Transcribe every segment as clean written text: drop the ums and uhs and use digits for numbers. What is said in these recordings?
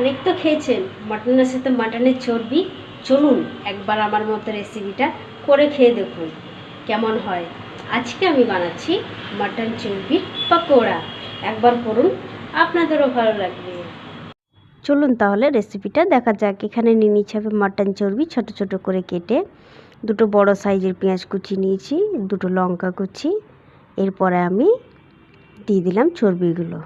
অনেক তো খেয়েছেন মাটনের সাথে মাটনের চর্বি। চলুন একবার আমার মতো রেসিপিটা করে খেয়ে দেখুন কেমন হয়। আজকে আমি বানাচ্ছি মাটন চর্বির পকোড়া। একবার করুন, আপনাদেরও ভালো লাগবে। চলুন তাহলে রেসিপিটা দেখা যাক। এখানে নিয়ে নিচ্ছি আমি মাটন চর্বি ছোট ছোট করে কেটে, দুটো বড় সাইজের পেঁয়াজ কুচি নিয়েছি, দুটো লঙ্কা কুচি। এরপরে আমি দিয়ে দিলাম চর্বিগুলো।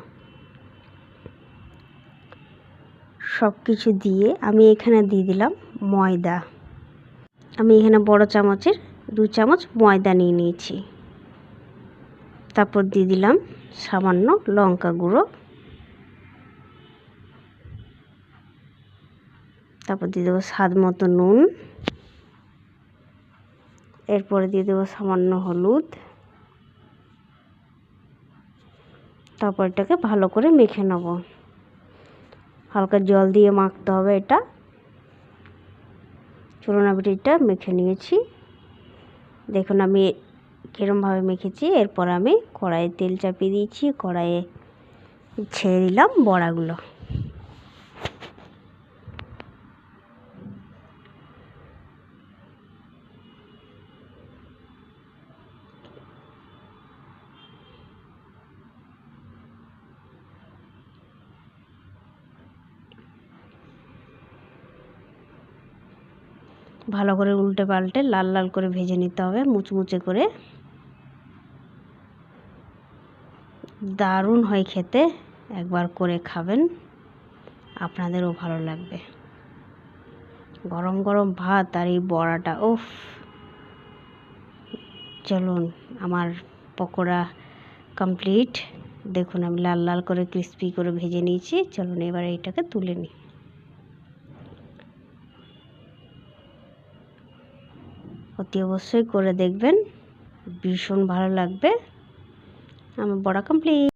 সব কিছু দিয়ে আমি এখানে দিয়ে দিলাম ময়দা। আমি এখানে বড় চামচের 2 চামচ ময়দা নিয়ে নিয়েছি। তারপর দিয়ে দিলাম সামান্য লঙ্কা গুঁড়ো। তারপর দিয়ে দেবো স্বাদ মতো নুন। এরপরে দিয়ে দেবো সামান্য হলুদ। তারপর এটাকে ভালো করে মেখে নেব। হালকা জল দিয়ে মাখতে হবে এটা। চলুন আমি এটা মেখে নিয়েছি। দেখুন আমি কীরমভাবে মেখেছি। এরপর আমি কড়াইয়ে তেল চাপিয়ে দিয়েছি। কড়াইয়ে ছেড়ে দিলাম বড়াগুলো। ভালো করে উল্টে পাল্টে লাল লাল করে ভেজে নিতে হবে, মুচমুচে করে। দারুণ হয় খেতে, একবার করে খাবেন, আপনাদেরও ভালো লাগবে। গরম গরম ভাত আর এই বড়াটা, উফ! চলুন আমার পকোড়া কমপ্লিট। দেখুন আমি লাল লাল করে ক্রিস্পি করে ভেজে নিয়েছি। চলুন এবার এইটাকে তুলে নিই। অতি অবশ্যই করে দেখবেন, ভীষণ ভালো লাগবে। আমার বড়া কমপ্লিট।